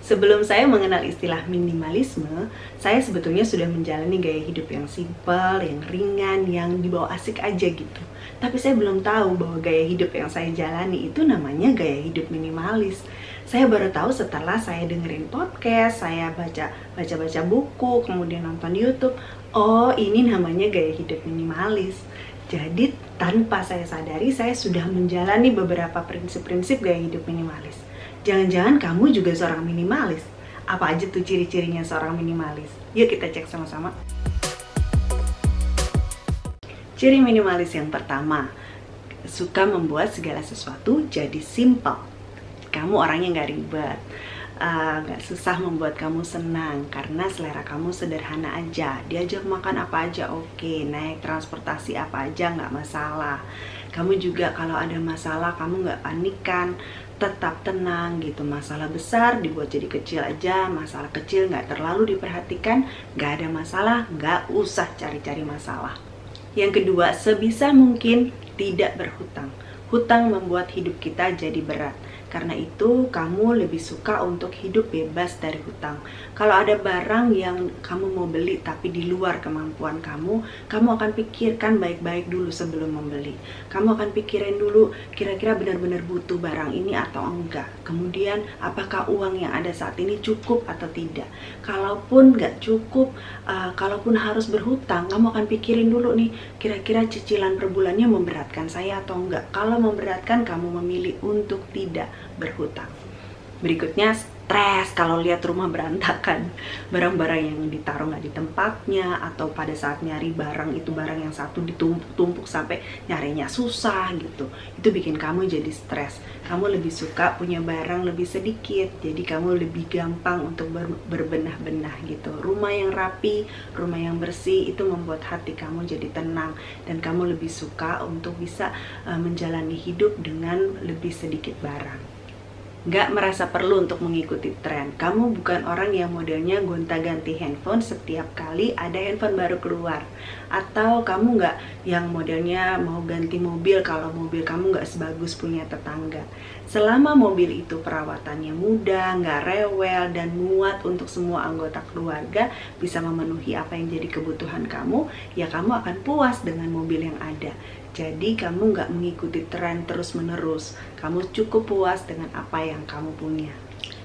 Sebelum saya mengenal istilah minimalisme, saya sebetulnya sudah menjalani gaya hidup yang simpel, yang ringan, yang dibawa asik aja gitu. Tapi saya belum tahu bahwa gaya hidup yang saya jalani itu namanya gaya hidup minimalis. Saya baru tahu setelah saya dengerin podcast, saya baca buku, kemudian nonton YouTube. Oh, ini namanya gaya hidup minimalis. Jadi tanpa saya sadari, saya sudah menjalani beberapa prinsip-prinsip gaya hidup minimalis. Jangan-jangan kamu juga seorang minimalis? Apa aja tuh ciri-cirinya seorang minimalis? Yuk kita cek sama-sama. Ciri minimalis yang pertama, suka membuat segala sesuatu jadi simple. Kamu orangnya nggak ribet, nggak susah membuat kamu senang karena selera kamu sederhana aja. Diajak makan apa aja oke, naik transportasi apa aja nggak masalah. Kamu juga kalau ada masalah kamu nggak panikan, tetap tenang gitu. Masalah besar dibuat jadi kecil aja, masalah kecil nggak terlalu diperhatikan, nggak ada masalah, nggak usah cari-cari masalah. Yang kedua, sebisa mungkin tidak berhutang. Hutang membuat hidup kita jadi berat. Karena itu kamu lebih suka untuk hidup bebas dari hutang. Kalau ada barang yang kamu mau beli tapi di luar kemampuan kamu akan pikirkan baik-baik dulu sebelum membeli. Kamu akan pikirin dulu kira-kira benar-benar butuh barang ini atau enggak. Kemudian apakah uang yang ada saat ini cukup atau tidak. Kalaupun nggak cukup, kalaupun harus berhutang, kamu akan pikirin dulu nih kira-kira cicilan per bulannya memberatkan saya atau enggak. Kalau memberatkan, kamu memilih untuk tidak berhutang. Berikutnya, stres kalau lihat rumah berantakan, barang-barang yang ditaruh nggak di tempatnya, atau pada saat nyari barang itu barang yang satu ditumpuk-tumpuk sampai nyarinya susah gitu. Itu bikin kamu jadi stres. Kamu lebih suka punya barang lebih sedikit, jadi kamu lebih gampang untuk berbenah-benah gitu. Rumah yang rapi, rumah yang bersih itu membuat hati kamu jadi tenang, dan kamu lebih suka untuk bisa menjalani hidup dengan lebih sedikit barang. Nggak merasa perlu untuk mengikuti tren. Kamu bukan orang yang modelnya gonta-ganti handphone setiap kali ada handphone baru keluar. Atau kamu nggak yang modelnya mau ganti mobil kalau mobil kamu nggak sebagus punya tetangga. Selama mobil itu perawatannya mudah, nggak rewel, dan muat untuk semua anggota keluarga, bisa memenuhi apa yang jadi kebutuhan kamu, ya kamu akan puas dengan mobil yang ada. Jadi kamu nggak mengikuti tren terus-menerus. Kamu cukup puas dengan apa yang kamu punya.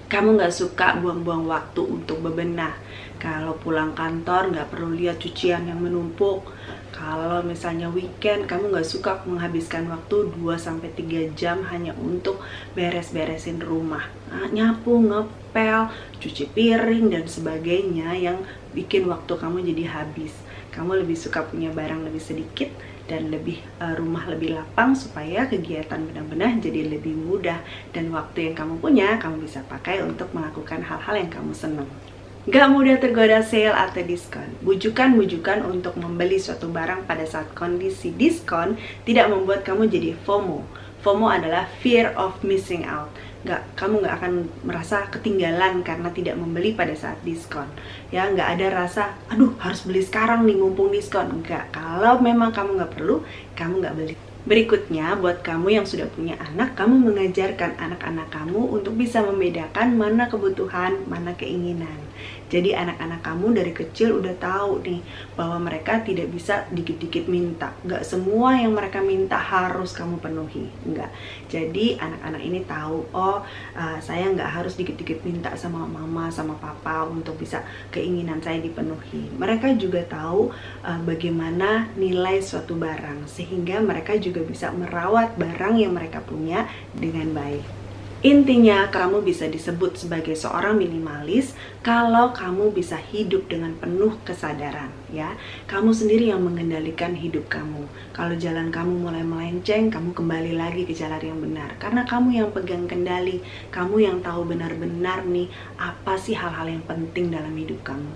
Kamu nggak suka buang-buang waktu untuk bebenah. Kalau pulang kantor nggak perlu lihat cucian yang menumpuk. Kalau misalnya weekend kamu nggak suka menghabiskan waktu 2-3 jam hanya untuk beres-beresin rumah. Nyapu, ngepel, cuci piring, dan sebagainya yang bikin waktu kamu jadi habis. Kamu lebih suka punya barang lebih sedikit dan rumah lebih lapang supaya kegiatan benar-benar jadi lebih mudah, dan waktu yang kamu punya kamu bisa pakai untuk melakukan hal-hal yang kamu senang. Gak mudah tergoda sale atau diskon. Bujukan-bujukan untuk membeli suatu barang pada saat kondisi diskon tidak membuat kamu jadi FOMO. FOMO adalah fear of missing out. Kamu nggak akan merasa ketinggalan karena tidak membeli pada saat diskon. Ya, nggak ada rasa, aduh harus beli sekarang nih mumpung diskon. Nggak, kalau memang kamu nggak perlu, kamu nggak beli. Berikutnya, buat kamu yang sudah punya anak, kamu mengajarkan anak-anak kamu untuk bisa membedakan mana kebutuhan, mana keinginan. Jadi anak-anak kamu dari kecil udah tahu nih bahwa mereka tidak bisa dikit-dikit minta. Nggak semua yang mereka minta harus kamu penuhi, nggak. Jadi anak-anak ini tahu, saya nggak harus dikit-dikit minta sama mama, sama papa untuk bisa keinginan saya dipenuhi. Mereka juga tahu bagaimana nilai suatu barang, sehingga mereka juga bisa merawat barang yang mereka punya dengan baik. Intinya, kamu bisa disebut sebagai seorang minimalis kalau kamu bisa hidup dengan penuh kesadaran, ya. Kamu sendiri yang mengendalikan hidup kamu. Kalau jalan kamu mulai melenceng, kamu kembali lagi ke jalan yang benar. Karena kamu yang pegang kendali, kamu yang tahu benar-benar nih apa sih hal-hal yang penting dalam hidup kamu.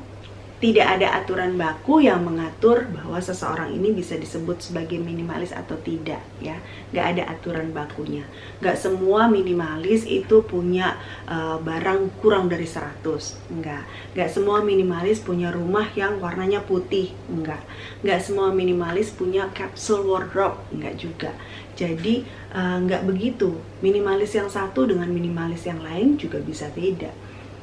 Tidak ada aturan baku yang mengatur bahwa seseorang ini bisa disebut sebagai minimalis atau tidak, ya. Nggak ada aturan bakunya. Nggak semua minimalis itu punya barang kurang dari 100, enggak. Nggak semua minimalis punya rumah yang warnanya putih, enggak. Nggak semua minimalis punya capsule wardrobe, enggak juga. Jadi nggak begitu. Minimalis yang satu dengan minimalis yang lain juga bisa beda.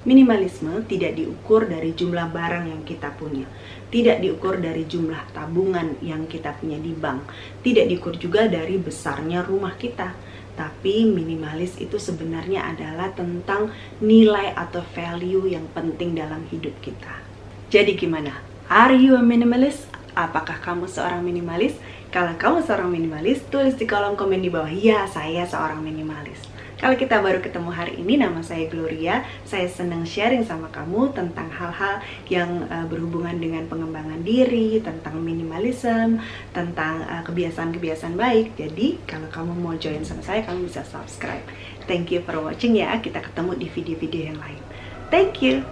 Minimalisme tidak diukur dari jumlah barang yang kita punya, tidak diukur dari jumlah tabungan yang kita punya di bank, tidak diukur juga dari besarnya rumah kita. Tapi minimalis itu sebenarnya adalah tentang nilai atau value yang penting dalam hidup kita. Jadi gimana? Are you a minimalist? Apakah kamu seorang minimalis? Kalau kamu seorang minimalis, tulis di kolom komen di bawah, ya saya seorang minimalis. Kalau kita baru ketemu hari ini, nama saya Gloria. Saya senang sharing sama kamu tentang hal-hal yang berhubungan dengan pengembangan diri, tentang minimalism, tentang kebiasaan-kebiasaan baik. Jadi, kalau kamu mau join sama saya, kamu bisa subscribe. Thank you for watching ya. Kita ketemu di video-video yang lain. Thank you.